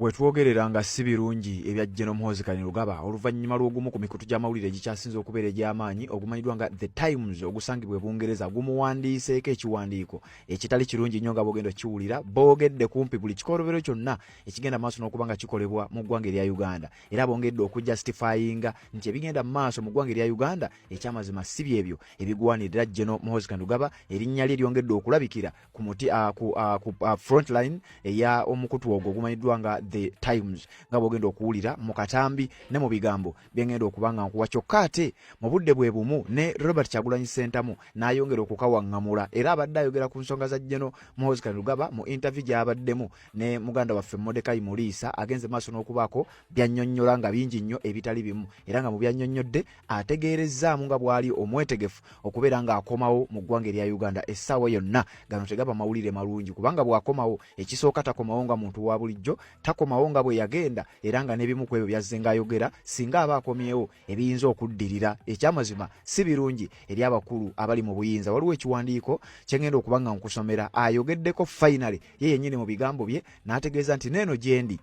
Wetwogerera nga si birungi ebya General Muhoozi Kainerugaba oluvannyuma lw'ogumu ku mikutu gy'amawulire egikyasinze okubeera egy'amaanyi ogumanyiddwa nga The Times ogusangibwa e Bungereza gumuwandiiseeko ekiwandiiko ekitali kirungi nnyo nga bw'ogenda kiwulira boogedde kumpi buli kikolobero kyonna ekigenda mu maaso n'okuba nga kikolebwa mu ggwanga erya Uganda era bongedde okujustifyinga nti ebigenda mu maaso mu ggwanga erya Uganda ekyamazima si byebyo ebigwanirira General Muhoozi Kainerugaba erinnya lye lyongedde okulabikira ku muti ku frontline eya omukutu ogwo ogumanyiddwa nga The Times nga bw'ogenda okuwulira mu katambi ne mu bigambo byengenda okuba nga nkuwa kyokka ate mu budde bwe bumu ne Robert Kyagulanyi Ssentamu n'ayongera okukawaŋŋamula era abadde ayogera ku nsonga za General Muhoozi Kainerugaba mu interview gy'abaddemu ne muganda waffe Mordecai Muliisa agenze maaso n'okubaako byannyonnyola nga bingi nnyo ebitali bimu era nga mu byannyonnyodde ategeerezzaamu nga bw'ali omwetegefu okubeera ng'akomawo mu ggwanga erya Uganda essaawa yonna gano tegaba mawulire malungi kubanga bw'akomawo ekisooka takomawo nga muntu wa bulijjo takomawo nga bwe yagenda era nga n'ebimu ku ebyo byazze ng'ayogera singa aba akomyewo ebiyinza okuddirira ekyamazima si birungi eri abakulu abali mu buyinza waliwo ekiwandiiko kye ngenda okuba nga nkusomera ayogeddeko finally ye yennyini mu bigambo bye n'ategeeza nti neeno gye ndi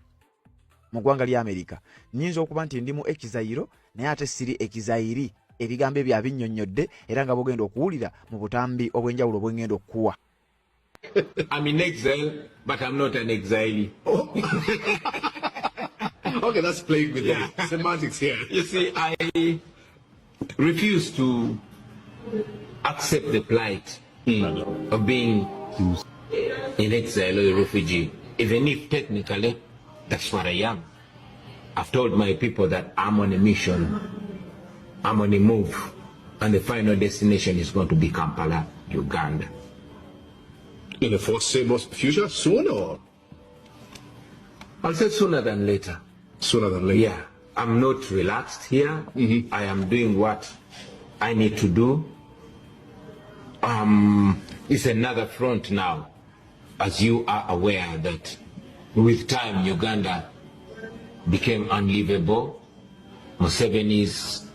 mu ggwanga lya Amerika nnyinza okuba nti ndimu ekizayiro naye ate siri ekizayiri ebigambo ebyo abinnyonnyodde era nga bw'ogenda okuwulira mu butambi obw'enjawulo bw'engenda okukuwa. I'm in exile, but I'm not an exile. Oh. Okay, that's playing with the semantics here. You see, I refuse to accept the plight of being in exile or a refugee, even if technically that's what I am. I've told my people that I'm on a mission, I'm on a move, and the final destination is going to be Kampala, Uganda. In the foreseeable future, soon or? I'll say sooner than later. Sooner than later? Yeah. I'm not relaxed here. I am doing what I need to do. It's another front now. As you are aware that with time Uganda became unlivable. Museveni's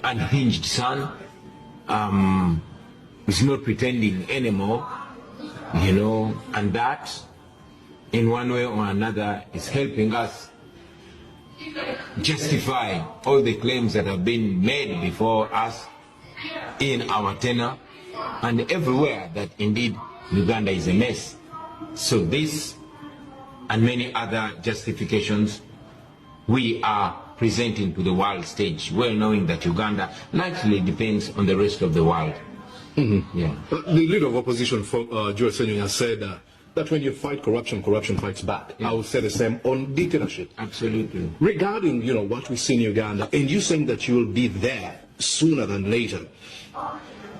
unhinged son is not pretending anymore, you know, and that in one way or another is helping us justify all the claims that have been made before us in our tenure and everywhere that indeed Uganda is a mess. So this and many other justifications we are presenting to the world stage, well knowing that Uganda largely depends on the rest of the world. Yeah. The leader of opposition, Joel Senyonyi, has said that when you fight corruption, corruption fights back. I would say the same on dictatorship. Absolutely. Regarding, you know, what we see in Uganda, and you saying that you will be there sooner than later,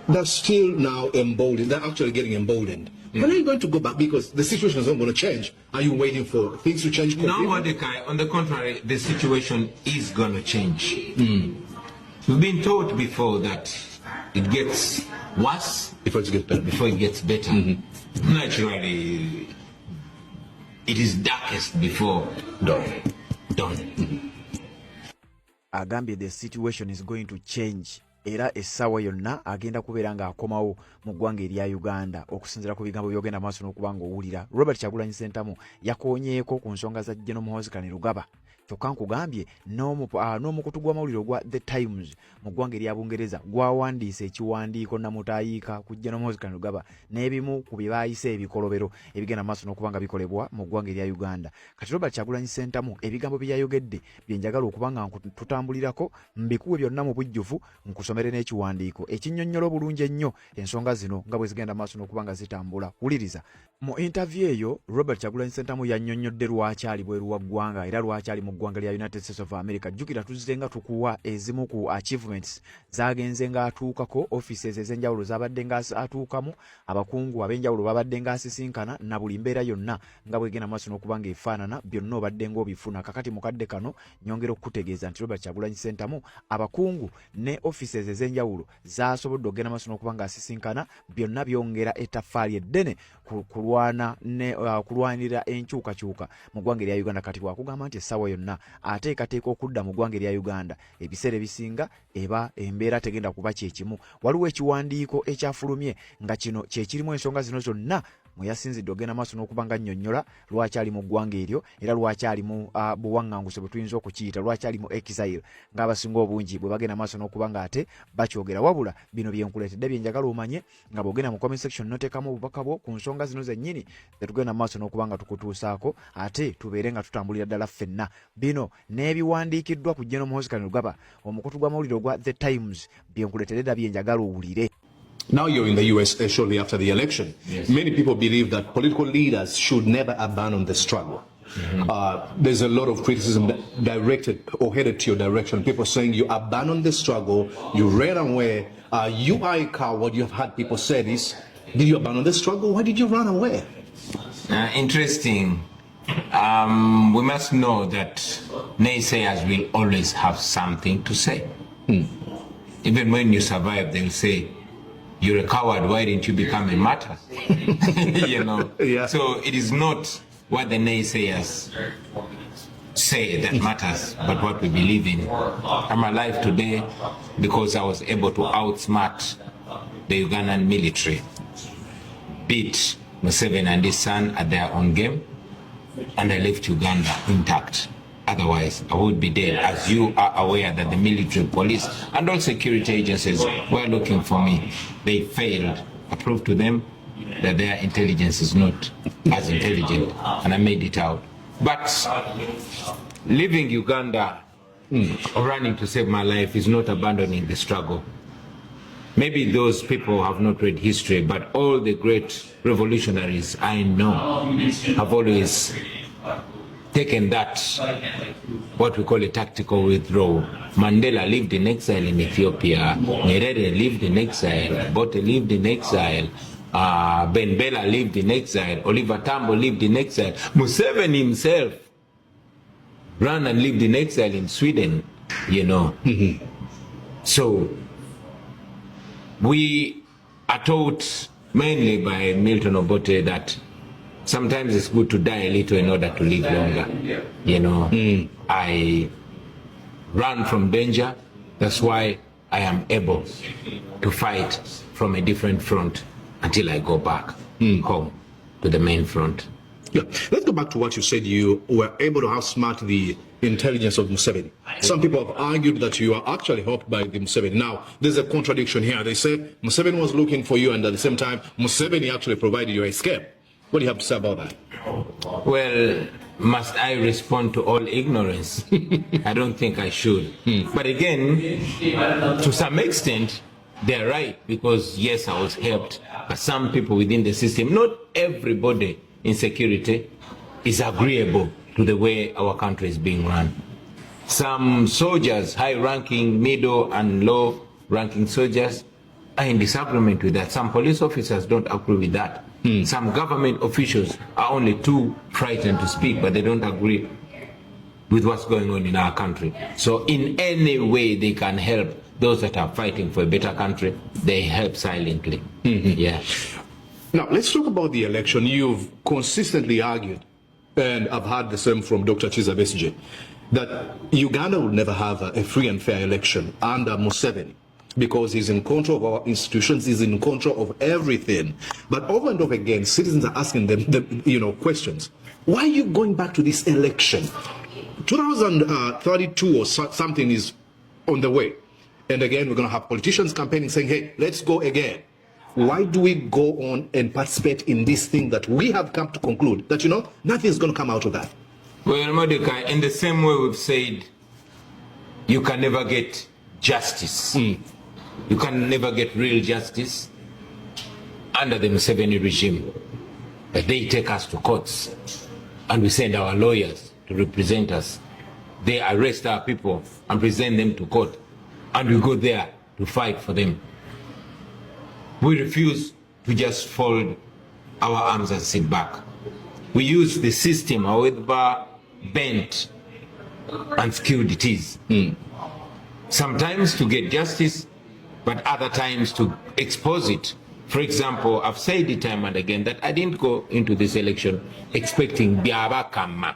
that's still now emboldened. They're actually getting emboldened. When are you going to go back? Because the situation is not going to change. Are you waiting for things to change completely? No, Mordecai, on the contrary, the situation is going to change. We've been taught before that it gets worse before it gets better. Before it gets better. Naturally, it is darkest before dawn. Agambye the situation is going to change. Era essaawa yonna agenda kubeera ng'akomawo mu ggwanga erya Uganda okusinziira ku bigambo byogenda maaso n'okuba ng'owulira. Robert Kyagulanyi Ssentamu yakoonyeeko ku nsonga za General Muhoozi Kainerugaba. Kyokka nkugambye n'omukutu gw'amawulire ogwa The Times mu ggwanga erya Bungereza gwawandiise ekiwandiiko namutayiika ku General Muhoozi Kainerugaba n'ebimu ku bye baayise ebikolobero ebigenda maaso n'okuba nga bikolebwa mu ggwanga erya Uganda. Kati Robert Kyagulanyi Ssentamu ebigambo bye yayogedde bye njagala okuba nga tutambulirako mbikuwe byonna mu bujjuvu nkusomere n'ekiwandiiko ekinnyonnyola obulungi ennyo ensonga zino nga bwe zigenda maaso n'okuba nga zitambula. Wuliriza. Mu interview eyo Robert Kyagulanyi Ssentamu yannyonnyodde lwakyali bweru wa ggwanga era lwakyali mu ggwanga lya United States of America. Jjukira tuzze nga tukuwa ezimu ku achievements zagenze nga atuukako offices ez'enjawulo zabadde nga atuukamu abakungu ab'enjawulo babadde nga asisinkana na buli mbeera yonna nga bwegenda maaso n'okuba nga efaanana byonna obadde ng'obifuna. Kakati mukadde kano nyongera okukutegeeza nti Robert Kyagulanyi Ssentamu abakungu ne offices ez'enjawulo zasobodde okugenda maaso n'okuba nga asisinkana byonna byongera ettaffaali eddene kulwanira enkyukakyuka mu ggwanga erya Uganda. Kati wakugamba nti essaawa yonna ateekateeka okudda mu ggwanga erya Uganda ebiseera ebisinga eba embeera tegenda kuba kyekimu. Waliwo ekiwandiiko ekyafulumye nga kino kye kirimu ensonga zino zonna mwe yasinzidde ogenda maaso n'okuba nga nnyonnyola lwaki ali mu ggwanga eryo era lwaki ali mu buwaŋŋanguse bwe tuyinza okukiyita lwaki ali mu exile ng'abasinga obungi bwe bagenda maaso n'okuba nga ate bakyogera wabula bino byenkuleetedde byenjagala omanye nga bw'ogenda mu comment section n'oteekamu obubaka bwo ku nsonga zino zennyini tetugenda maaso n'okuba nga tukutuusaako ate tubeere nga tutambulira ddala ffenna bino n'ebiwandiikiddwa ku General Muhoozi Kainerugaba omukutu gw'amawulire ogwa The Times byenkuleetedde dda byenjagala owulire. Now you're in the US shortly after the election. Yes. Many people believe that political leaders should never abandon the struggle. There's a lot of criticism directed or headed to your direction. People saying you abandoned the struggle, you ran away. You are a coward. You have had people say this. Did you abandon the struggle? Why did you run away? Interesting. We must know that naysayers will always have something to say. Even when you survive, they'll say, you're a coward, why didn't you become a martyr? You know? Yeah. So it is not what the naysayers say that matters, but what we believe in. I'm alive today because I was able to outsmart the Ugandan military, beat Museveni and his son at their own game, and I left Uganda intact. Otherwise, I would be dead. As you are aware that the military, police, and all security agencies were looking for me. They failed. I proved to them that their intelligence is not as intelligent, and I made it out. But leaving Uganda or running to save my life is not abandoning the struggle. Maybe those people have not read history, but all the great revolutionaries I know have always taken that, what we call a tactical withdrawal. Mandela lived in exile in Ethiopia, Nyerere lived in exile, Bote lived in exile, Ben Bella lived in exile, Oliver Tambo lived in exile, Museveni himself ran and lived in exile in Sweden, you know. So we are taught mainly by Milton Obote that sometimes it's good to die a little in order to live longer. You know, I run from danger. That's why I am able to fight from a different front until I go back home to the main front. Yeah. Let's go back to what you said. You were able to outsmart the intelligence of Museveni. Some people have argued that you are actually helped by the Museveni. Now, there's a contradiction here. They say Museveni was looking for you, and at the same time, Museveni actually provided you escape. What do you have to say about that? Well, must I respond to all ignorance? I don't think I should. But again, to some extent, they're right, because yes, I was helped, but some people within the system, not everybody in security is agreeable to the way our country is being run. Some soldiers, high-ranking, middle and low-ranking soldiers, are in disagreement with that. Some police officers don't agree with that. Some government officials are only too frightened to speak, but they don't agree with what's going on in our country. So in any way they can help those that are fighting for a better country, they help silently. Yeah. Now, let's talk about the election. You've consistently argued, and I've heard the same from Dr. Chiza Besigye, that Uganda will never have a free and fair election under Museveni, because he's in control of our institutions, he's in control of everything. But over and over again, citizens are asking them, questions. Why are you going back to this election? 2032 or something is on the way. And again, we're going to have politicians campaigning saying, hey, let's go again. Why do we go on and participate in this thing that we have come to conclude that, nothing's going to come out of that? Well, Mordecai, in the same way we've said, you can never get justice. You can never get real justice under the Museveni regime. They take us to courts and we send our lawyers to represent us. They arrest our people and present them to court, and we go there to fight for them. We refuse to just fold our arms and sit back. We use the system, however bent and skilled it is. Sometimes to get justice, but other times to expose it. For example, I've said it time and again that I didn't go into this election expecting Biaba Kama.